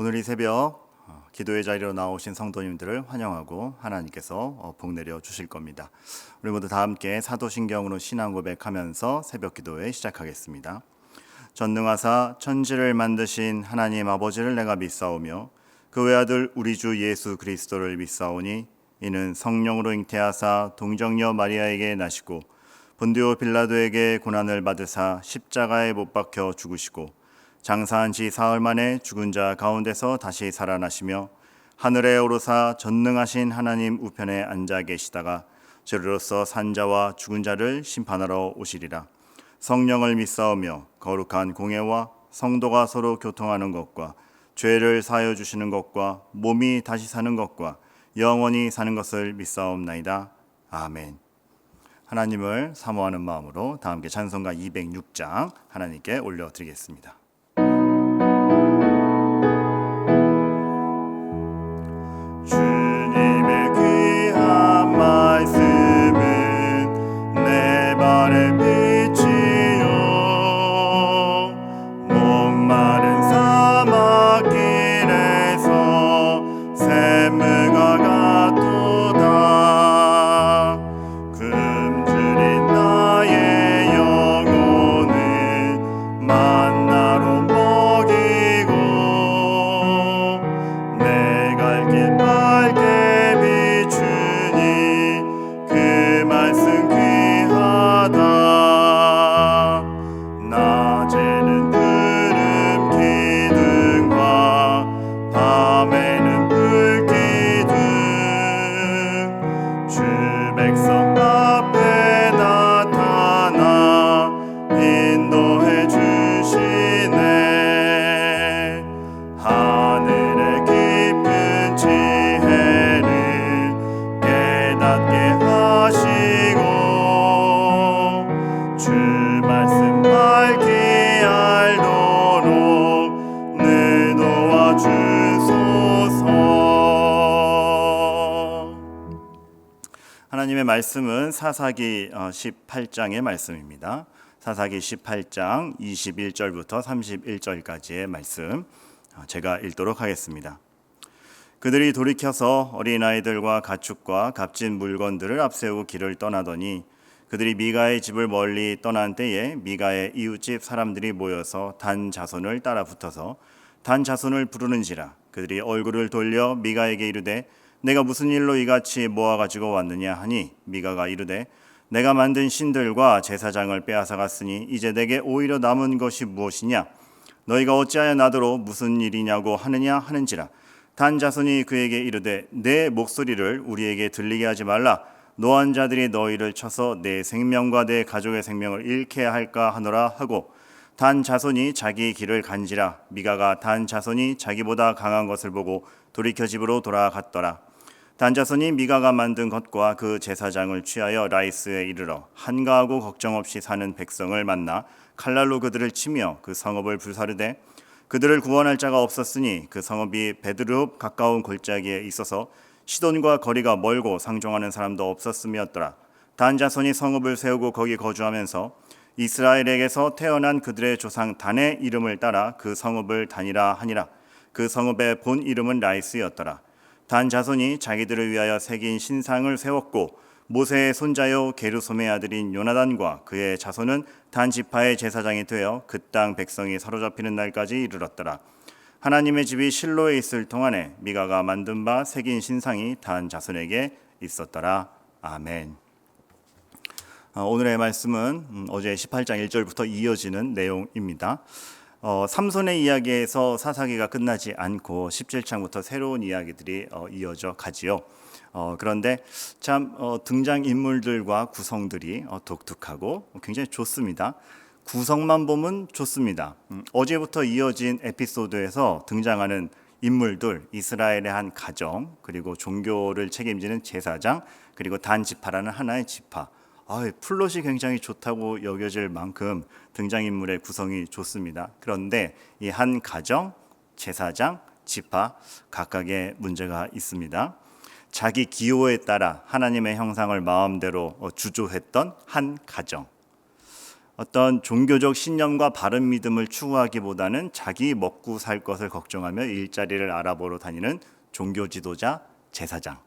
오늘 이 새벽 기도의 자리로 나오신 성도님들을 환영하고 하나님께서 복 내려 주실 겁니다. 우리 모두 다 함께 사도신경으로 신앙 고백하면서 새벽 기도회 시작하겠습니다. 전능하사 천지를 만드신 하나님 아버지를 내가 믿사오며 그 외아들 우리 주 예수 그리스도를 믿사오니 이는 성령으로 잉태하사 동정녀 마리아에게 나시고 본디오 빌라도에게 고난을 받으사 십자가에 못 박혀 죽으시고 장사한 지 사흘 만에 죽은 자 가운데서 다시 살아나시며 하늘에 오르사 전능하신 하나님 우편에 앉아 계시다가 저리로서 산 자와 죽은 자를 심판하러 오시리라. 성령을 믿사오며 거룩한 공예와 성도가 서로 교통하는 것과 죄를 사하여 주시는 것과 몸이 다시 사는 것과 영원히 사는 것을 믿사옵나이다. 아멘. 하나님을 사모하는 마음으로 다 함께 찬송가 206장 하나님께 올려드리겠습니다. 주님의 귀한 말씀은 내 발의 빛이요 목마른 사막길에서 샘물과 같도다. 굶주린 나의 영혼을 만나로 먹이고 내 갈 길 밝게 비추니 그 말씀 귀하다. 낮에는 구름 기둥과 밤에는 불 기둥 주 백성 앞에 나타나 인도해 주시네. 하늘의 깊은 지혜를 깨닫게 하시고 주 말씀 밝히 알도록 늘 도와주소서. 하나님의 말씀은 사사기 18장의 말씀입니다. 사사기 18장 21절부터 31절까지의 말씀 제가 읽도록 하겠습니다. 그들이 돌이켜서 어린아이들과 가축과 값진 물건들을 앞세우고 길을 떠나더니 그들이 미가의 집을 멀리 떠난 때에 미가의 이웃집 사람들이 모여서 단 자손을 따라 붙어서 단 자손을 부르는지라. 그들이 얼굴을 돌려 미가에게 이르되 내가 무슨 일로 이같이 모아가지고 왔느냐 하니 미가가 이르되 내가 만든 신들과 제사장을 빼앗아갔으니 이제 내게 오히려 남은 것이 무엇이냐. 너희가 어찌하여 나더러 무슨 일이냐고 하느냐 하는지라. 단 자손이 그에게 이르되 내 목소리를 우리에게 들리게 하지 말라. 노한 자들이 너희를 쳐서 내 생명과 내 가족의 생명을 잃게 할까 하노라 하고 단 자손이 자기 길을 간지라. 미가가 단 자손이 자기보다 강한 것을 보고 돌이켜 집으로 돌아갔더라. 단 자손이 미가가 만든 것과 그 제사장을 취하여 라이스에 이르러 한가하고 걱정 없이 사는 백성을 만나 칼날로 그들을 치며 그 성읍을 불사르되 그들을 구원할 자가 없었으니 그 성읍이 베드룹 가까운 골짜기에 있어서 시돈과 거리가 멀고 상종하는 사람도 없었음이었더라. 단 자손이 성읍을 세우고 거기 거주하면서 이스라엘에게서 태어난 그들의 조상 단의 이름을 따라 그 성읍을 단이라 하니라. 그 성읍의 본 이름은 라이스였더라. 단 자손이 자기들을 위하여 새긴 신상을 세웠고 모세의 손자요 게르솜의 아들인 요나단과 그의 자손은 단 지파의 제사장이 되어 그 땅 백성이 사로잡히는 날까지 이르렀더라. 하나님의 집이 실로에 있을 동안에 미가가 만든 바 새긴 신상이 단 자손에게 있었더라. 아멘. 오늘의 말씀은 어제 18장 1절부터 이어지는 내용입니다. 삼손의 이야기에서 사사기가 끝나지 않고 17장부터 새로운 이야기들이 이어져 가지요. 그런데 참 등장인물들과 구성들이 독특하고 굉장히 좋습니다. 구성만 보면 좋습니다. 어제부터 이어진 에피소드에서 등장하는 인물들, 이스라엘의 한 가정, 그리고 종교를 책임지는 제사장, 그리고 단 지파라는 하나의 지파. 플롯이 굉장히 좋다고 여겨질 만큼 등장인물의 구성이 좋습니다. 그런데 이 한 가정, 제사장, 지파 각각의 문제가 있습니다. 자기 기호에 따라 하나님의 형상을 마음대로 주조했던 한 가정. 어떤 종교적 신념과 바른 믿음을 추구하기보다는 자기 먹고 살 것을 걱정하며 일자리를 알아보러 다니는 종교 지도자, 제사장.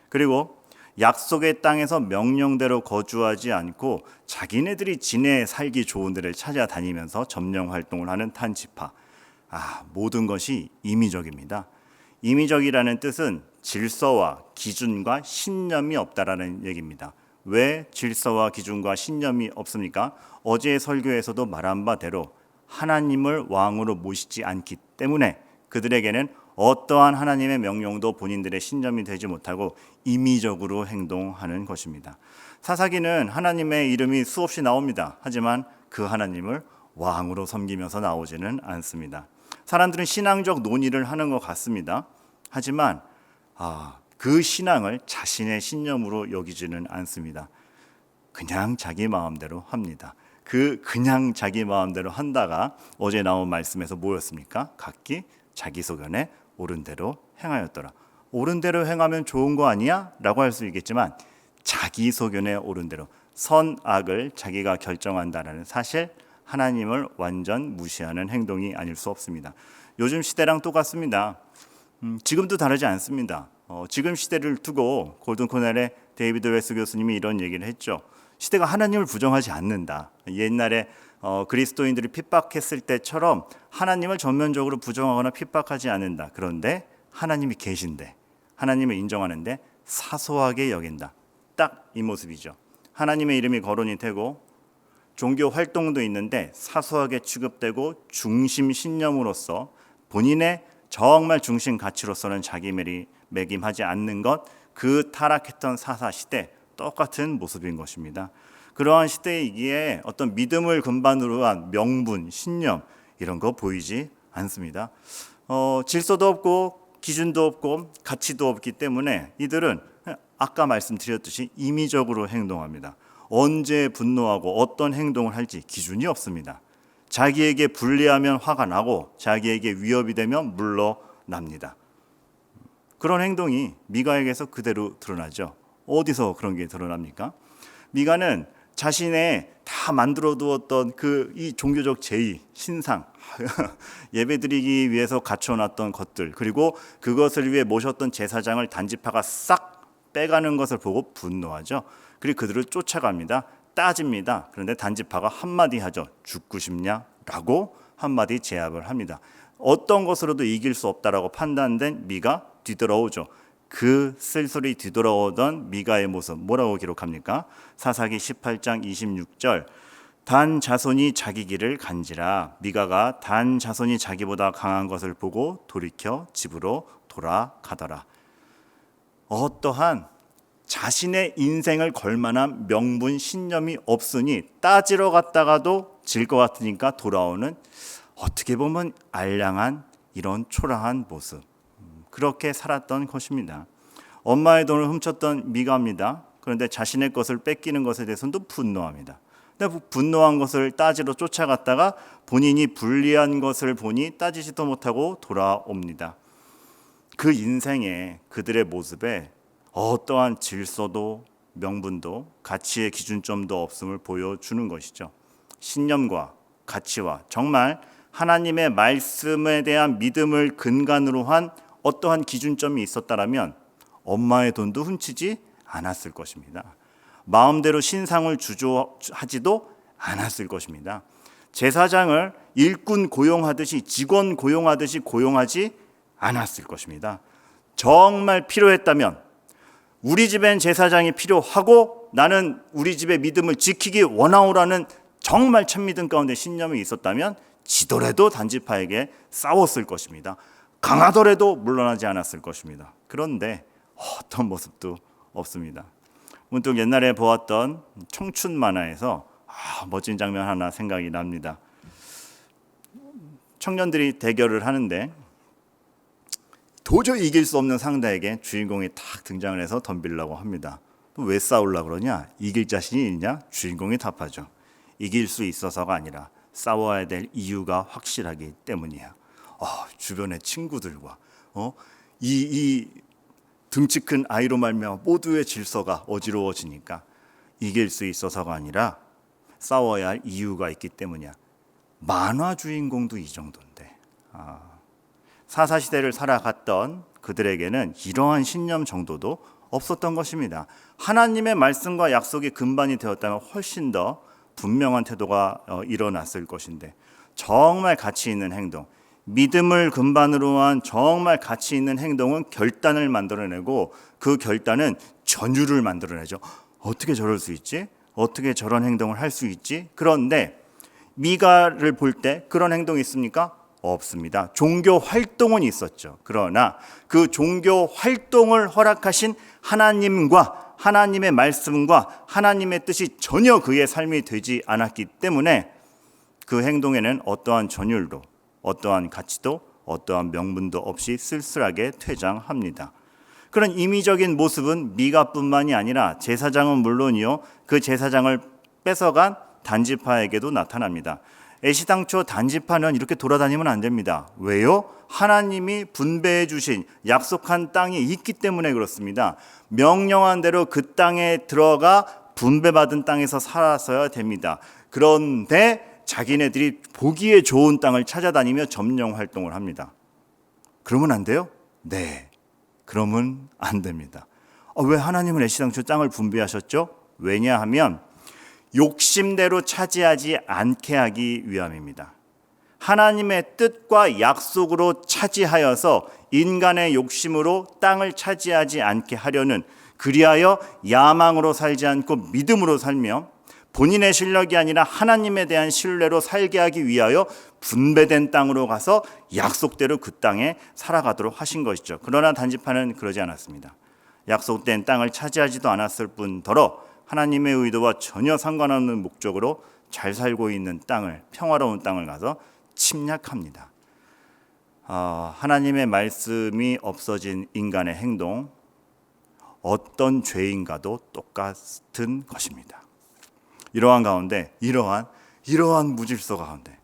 그리고 약속의 땅에서 명령대로 거주하지 않고 자기네들이 지내 살기 좋은 데를 찾아다니면서 점령 활동을 하는 탄지파. 모든 것이 임의적입니다. 임의적이라는 뜻은 질서와 기준과 신념이 없다라는 얘기입니다. 왜 질서와 기준과 신념이 없습니까? 어제의 설교에서도 말한 바대로 하나님을 왕으로 모시지 않기 때문에 그들에게는 어떠한 하나님의 명령도 본인들의 신념이 되지 못하고 임의적으로 행동하는 것입니다. 사사기는 하나님의 이름이 수없이 나옵니다. 하지만 그 하나님을 왕으로 섬기면서 나오지는 않습니다. 사람들은 신앙적 논의를 하는 것 같습니다. 하지만 그 신앙을 자신의 신념으로 여기지는 않습니다. 그냥 자기 마음대로 합니다. 그냥 자기 마음대로 한다가 어제 나온 말씀에서 뭐였습니까? 각기 자기 소견에 옳은 대로 행하였더라. 옳은 대로 행하면 좋은 거 아니야? 라고 할 수 있겠지만 자기 소견에 옳은 대로 선악을 자기가 결정한다는 사실, 하나님을 완전 무시하는 행동이 아닐 수 없습니다. 요즘 시대랑 똑같습니다. 지금도 다르지 않습니다. 지금 시대를 두고 골든 코넬의 데이비드 웨스 교수님이 이런 얘기를 했죠. 시대가 하나님을 부정하지 않는다. 옛날에 그리스도인들이 핍박했을 때처럼 하나님을 전면적으로 부정하거나 핍박하지 않는다. 그런데 하나님이 계신데, 하나님을 인정하는데 사소하게 여긴다. 딱 이 모습이죠. 하나님의 이름이 거론이 되고 종교 활동도 있는데 사소하게 취급되고 중심 신념으로서 본인의 정말 중심 가치로서는 자기매김하지 않는 것, 그 타락했던 사사 시대 똑같은 모습인 것입니다. 그러한 시대이기에 어떤 믿음을 근반으로 한 명분, 신념 이런 거 보이지 않습니다. 질서도 없고 기준도 없고 가치도 없기 때문에 이들은 아까 말씀드렸듯이 임의적으로 행동합니다. 언제 분노하고 어떤 행동을 할지 기준이 없습니다. 자기에게 불리하면 화가 나고 자기에게 위협이 되면 물러납니다. 그런 행동이 미가에게서 그대로 드러나죠. 어디서 그런 게 드러납니까? 미가는 자신의 다 만들어 두었던 이 종교적 제의, 신상, 예배드리기 위해서 갖춰놨던 것들, 그리고 그것을 위해 모셨던 제사장을 단지파가 싹 빼가는 것을 보고 분노하죠. 그리고 그들을 쫓아갑니다. 따집니다. 그런데 단지파가 한마디 하죠. 죽고 싶냐? 라고 한마디 제압을 합니다. 어떤 것으로도 이길 수 없다라고 판단된 미가 뒤돌아오죠. 그 쓸쓸히 뒤돌아오던 미가의 모습 뭐라고 기록합니까? 사사기 18장 26절. 단 자손이 자기 길을 간지라. 미가가 단 자손이 자기보다 강한 것을 보고 돌이켜 집으로 돌아가더라. 어떠한 자신의 인생을 걸만한 명분 신념이 없으니 따지러 갔다가도 질 것 같으니까 돌아오는, 어떻게 보면 알량한 이런 초라한 모습, 그렇게 살았던 것입니다. 엄마의 돈을 훔쳤던 미가입니다. 그런데 자신의 것을 뺏기는 것에 대해서는 또 분노합니다. 근데 분노한 것을 따지러 쫓아갔다가 본인이 불리한 것을 보니 따지지도 못하고 돌아옵니다. 그 인생에, 그들의 모습에 어떠한 질서도 명분도 가치의 기준점도 없음을 보여주는 것이죠. 신념과 가치와 정말 하나님의 말씀에 대한 믿음을 근간으로 한 어떠한 기준점이 있었다라면 엄마의 돈도 훔치지 않았을 것입니다. 마음대로 신상을 주조하지도 않았을 것입니다. 제사장을 일꾼 고용하듯이, 직원 고용하듯이 고용하지 않았을 것입니다. 정말 필요했다면, 우리 집엔 제사장이 필요하고 나는 우리 집의 믿음을 지키기 원하오라는 정말 참믿음 가운데 신념이 있었다면 지더라도 단지파에게 싸웠을 것입니다. 강하더라도 물러나지 않았을 것입니다. 그런데 어떤 모습도 없습니다. 문득 옛날에 보았던 청춘 만화에서 멋진 장면 하나 생각이 납니다. 청년들이 대결을 하는데 도저히 이길 수 없는 상대에게 주인공이 탁 등장을 해서 덤비려고 합니다. 왜 싸우려고 그러냐? 이길 자신이 있냐? 주인공이 답하죠. 이길 수 있어서가 아니라 싸워야 될 이유가 확실하기 때문이야. 주변의 친구들과 이 등치 큰 아이로 말미암아 모두의 질서가 어지러워지니까 이길 수 있어서가 아니라 싸워야 할 이유가 있기 때문이야. 만화 주인공도 이 정도인데 사사시대를 살아갔던 그들에게는 이러한 신념 정도도 없었던 것입니다. 하나님의 말씀과 약속이 근반이 되었다면 훨씬 더 분명한 태도가 일어났을 것인데 정말 가치 있는 행동, 믿음을 근반으로 한 정말 가치 있는 행동은 결단을 만들어내고 그 결단은 전율을 만들어내죠. 어떻게 저럴 수 있지? 어떻게 저런 행동을 할 수 있지? 그런데 미가를 볼 때 그런 행동이 있습니까? 없습니다. 종교 활동은 있었죠. 그러나 그 종교 활동을 허락하신 하나님과 하나님의 말씀과 하나님의 뜻이 전혀 그의 삶이 되지 않았기 때문에 그 행동에는 어떠한 전율도 어떠한 가치도 어떠한 명분도 없이 쓸쓸하게 퇴장합니다. 그런 임의적인 모습은 미가뿐만이 아니라 제사장은 물론이요, 그 제사장을 뺏어간 단지파에게도 나타납니다. 애시당초 단지파는 이렇게 돌아다니면 안 됩니다. 왜요? 하나님이 분배해 주신 약속한 땅이 있기 때문에 그렇습니다. 명령한 대로 그 땅에 들어가 분배받은 땅에서 살았어야 됩니다. 그런데 자기네들이 보기에 좋은 땅을 찾아다니며 점령 활동을 합니다. 그러면 안 돼요? 네, 그러면 안 됩니다. 왜 하나님은 애시당초 땅을 분배하셨죠? 왜냐하면 욕심대로 차지하지 않게 하기 위함입니다. 하나님의 뜻과 약속으로 차지하여서 인간의 욕심으로 땅을 차지하지 않게 하려는, 그리하여 야망으로 살지 않고 믿음으로 살며 본인의 실력이 아니라 하나님에 대한 신뢰로 살게 하기 위하여 분배된 땅으로 가서 약속대로 그 땅에 살아가도록 하신 것이죠. 그러나 단지파는 그러지 않았습니다. 약속된 땅을 차지하지도 않았을 뿐더러 하나님의 의도와 전혀 상관없는 목적으로 잘 살고 있는 땅을, 평화로운 땅을 가서 침략합니다. 하나님의 말씀이 없어진 인간의 행동, 어떤 죄인가도 똑같은 것입니다. 이러한 가운데, 이러한 무질서 가운데,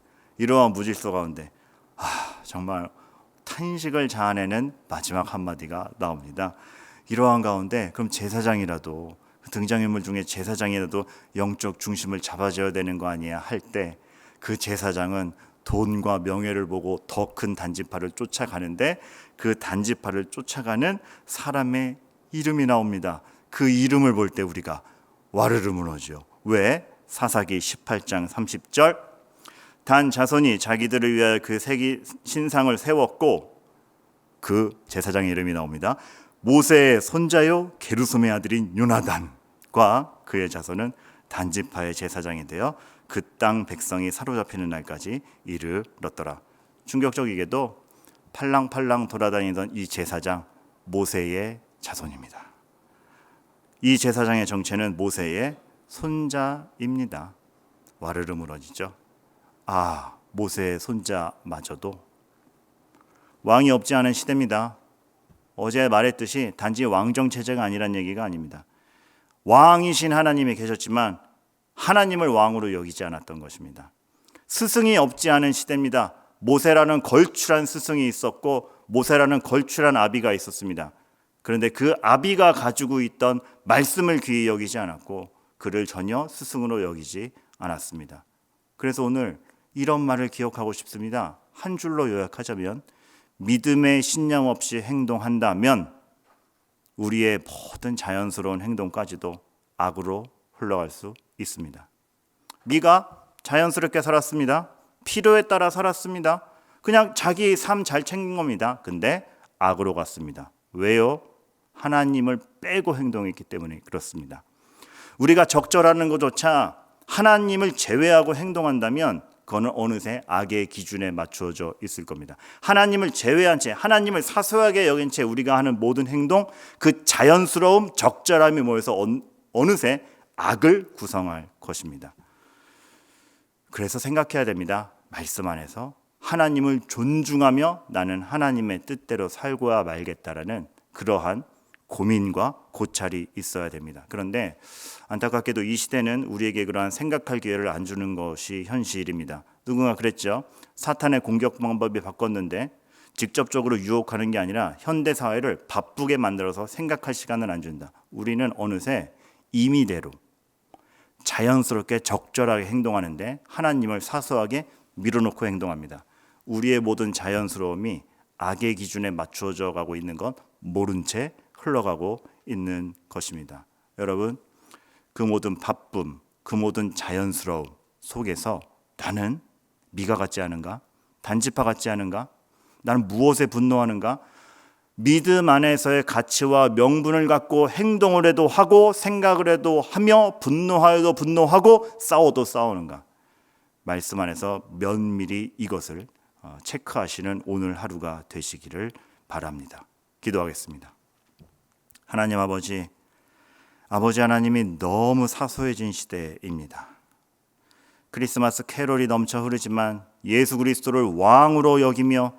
정말 탄식을 자아내는 마지막 한마디가 나옵니다. 이러한 가운데 그럼 제사장이라도, 등장인물 중에 제사장이라도 영적 중심을 잡아줘야 되는 거 아니야 할 때, 그 제사장은 돈과 명예를 보고 더 큰 단지파를 쫓아가는데 그 단지파를 쫓아가는 사람의 이름이 나옵니다. 그 이름을 볼 때 우리가 와르르 무너져. 왜? 사사기 18장 30절, 단 자손이 자기들을 위하여 그 신상을 세웠고, 그 제사장의 이름이 나옵니다. 모세의 손자요 게르솜의 아들인 요나단과 그의 자손은 단지파의 제사장이 되어 그 땅 백성이 사로잡히는 날까지 이르렀더라. 충격적이게도 팔랑팔랑 돌아다니던 이 제사장, 모세의 자손입니다. 이 제사장의 정체는 모세의 손자입니다. 와르르 무너지죠. 모세의 손자마저도. 왕이 없지 않은 시대입니다. 어제 말했듯이 단지 왕정 체제가 아니란 얘기가 아닙니다. 왕이신 하나님이 계셨지만 하나님을 왕으로 여기지 않았던 것입니다. 스승이 없지 않은 시대입니다. 모세라는 걸출한 스승이 있었고 모세라는 걸출한 아비가 있었습니다. 그런데 그 아비가 가지고 있던 말씀을 귀히 여기지 않았고 그를 전혀 스승으로 여기지 않았습니다. 그래서 오늘 이런 말을 기억하고 싶습니다. 한 줄로 요약하자면, 믿음의 신념 없이 행동한다면 우리의 모든 자연스러운 행동까지도 악으로 흘러갈 수 있습니다. 미가 자연스럽게 살았습니다. 필요에 따라 살았습니다. 그냥 자기 삶 잘 챙긴 겁니다. 근데 악으로 갔습니다. 왜요? 하나님을 빼고 행동했기 때문에 그렇습니다. 우리가 적절하는 것조차 하나님을 제외하고 행동한다면 그거는 어느새 악의 기준에 맞추어져 있을 겁니다. 하나님을 제외한 채, 하나님을 사소하게 여긴 채 우리가 하는 모든 행동, 그 자연스러움, 적절함이 모여서 어느새 악을 구성할 것입니다. 그래서 생각해야 됩니다. 말씀 안에서 하나님을 존중하며 나는 하나님의 뜻대로 살고야 말겠다라는 그러한 고민과 고찰이 있어야 됩니다. 그런데 안타깝게도 이 시대는 우리에게 그러한 생각할 기회를 안 주는 것이 현실입니다. 누군가 그랬죠. 사탄의 공격 방법이 바꿨는데 직접적으로 유혹하는 게 아니라 현대 사회를 바쁘게 만들어서 생각할 시간을 안 준다. 우리는 어느새 임의대로 자연스럽게 적절하게 행동하는데 하나님을 사소하게 밀어놓고 행동합니다. 우리의 모든 자연스러움이 악의 기준에 맞추어져 가고 있는 건 모른 채 흘러가고 있는 것입니다. 여러분, 그 모든 바쁨, 그 모든 자연스러움 속에서 나는 미가 같지 않은가? 단지파 같지 않은가? 나는 무엇에 분노하는가? 믿음 안에서의 가치와 명분을 갖고 행동을 해도 하고 생각을 해도 하며 분노하여도 분노하고 싸워도 싸우는가? 말씀 안에서 면밀히 이것을 체크하시는 오늘 하루가 되시기를 바랍니다. 기도하겠습니다. 하나님 아버지 하나님이 너무 사소해진 시대입니다. 크리스마스 캐롤이 넘쳐 흐르지만 예수 그리스도를 왕으로 여기며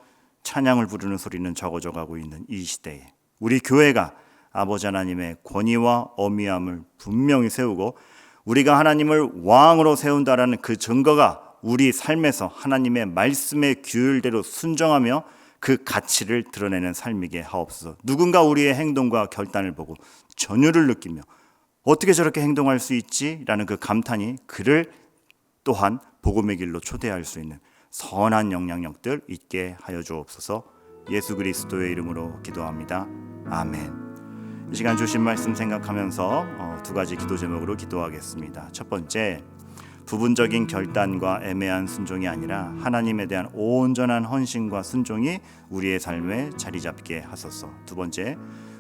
찬양을 부르는 소리는 적어져 가고 있는 이 시대에 우리 교회가 아버지 하나님의 권위와 어미함을 분명히 세우고 우리가 하나님을 왕으로 세운다라는 그 증거가 우리 삶에서 하나님의 말씀의 규율대로 순종하며 그 가치를 드러내는 삶이게 하옵소서. 누군가 우리의 행동과 결단을 보고 전율을 느끼며 어떻게 저렇게 행동할 수 있지? 라는 그 감탄이 그를 또한 복음의 길로 초대할 수 있는 선한 영향력들 있게 하여 주옵소서. 예수 그리스도의 이름으로 기도합니다. 아멘. 이 시간 주신 말씀 생각하면서 두 가지 기도 제목으로 기도하겠습니다. 첫 번째, 부분적인 결단과 애매한 순종이 아니라 하나님에 대한 온전한 헌신과 순종이 우리의 삶에 자리 잡게 하소서. 두 번째,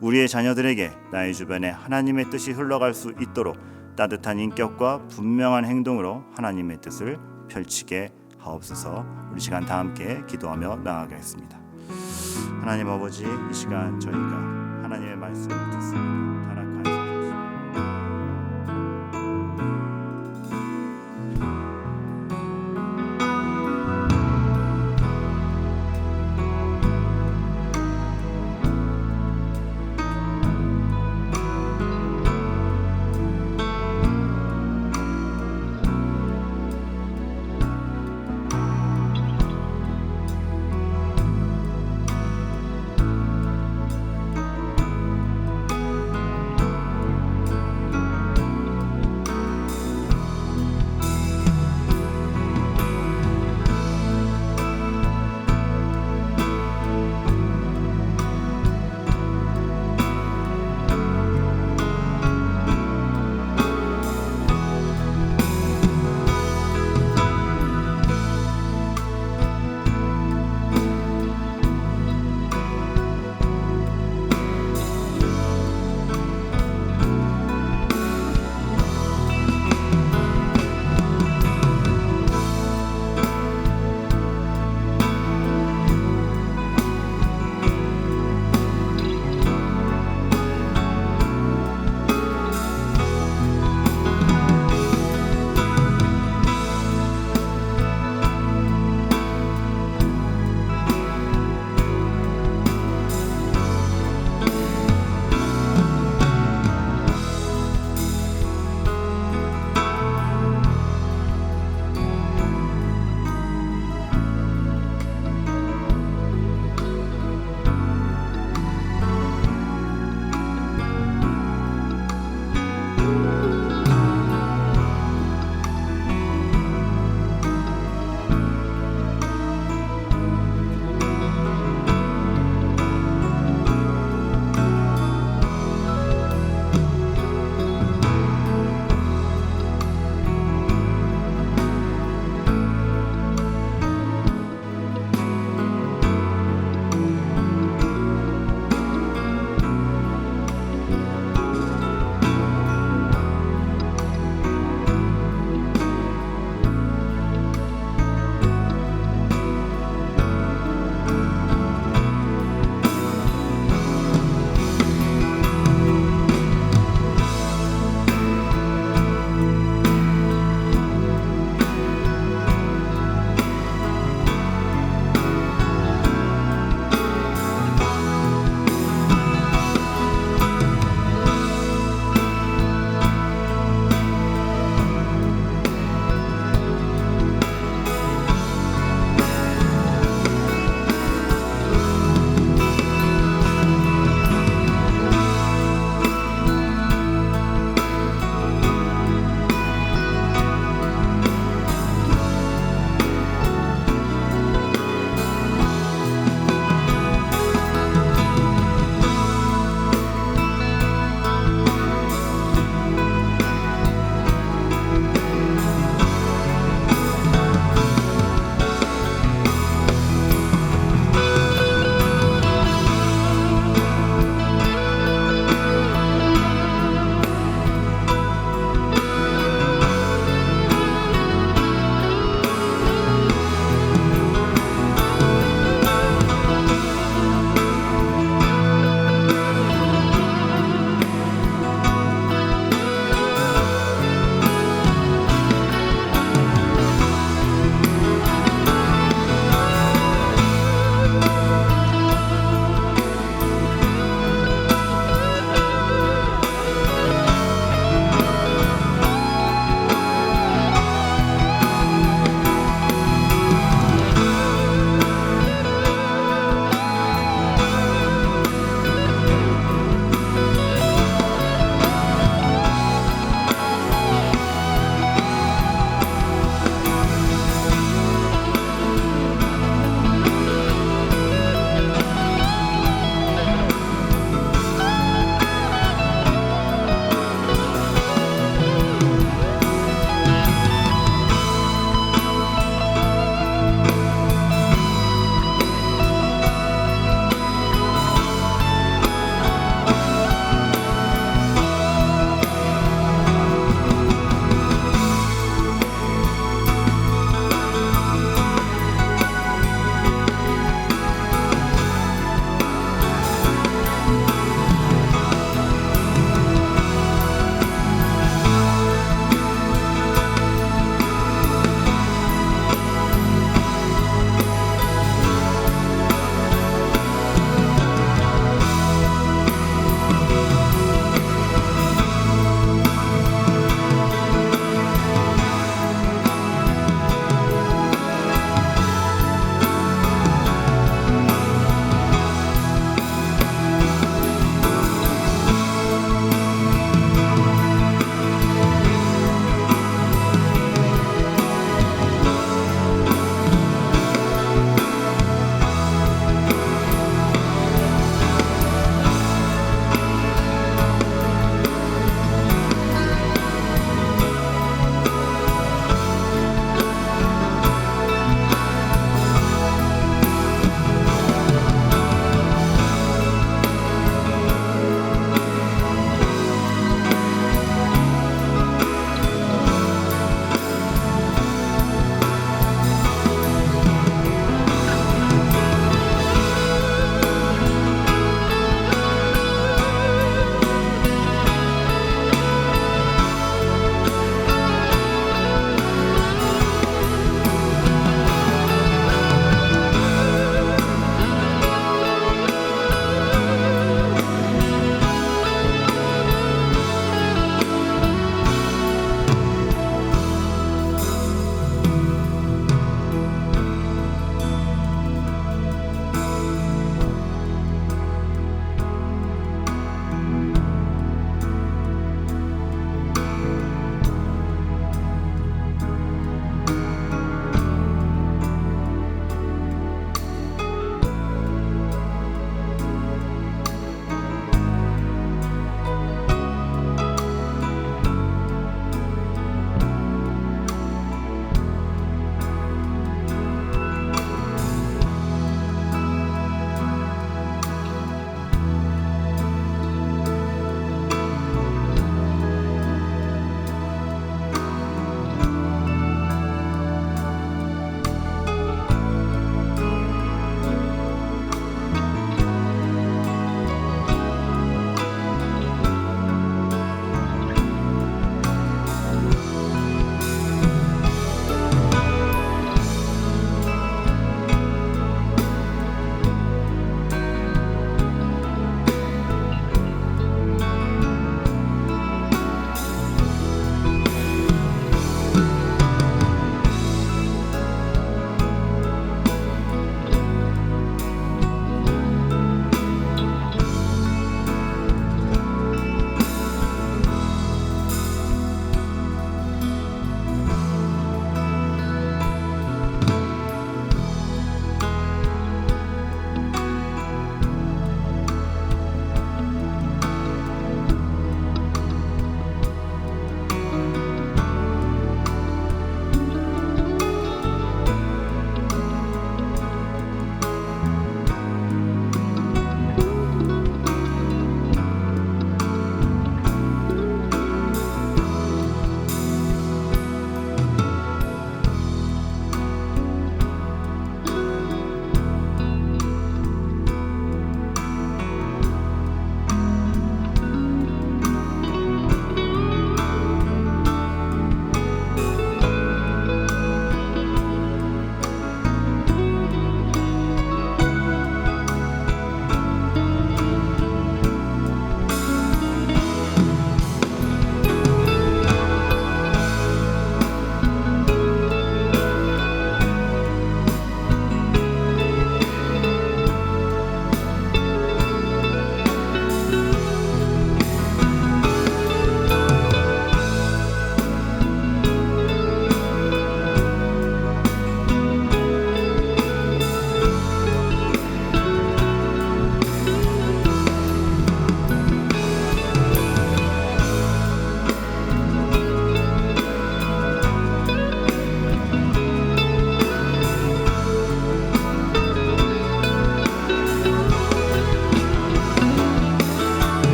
우리의 자녀들에게 나의 주변에 하나님의 뜻이 흘러갈 수 있도록 따뜻한 인격과 분명한 행동으로 하나님의 뜻을 펼치게 하옵소서. 우리 시간 다 함께 기도하며 나아가겠습니다. 하나님 아버지, 이 시간 저희가 하나님의 말씀을 듣습니다.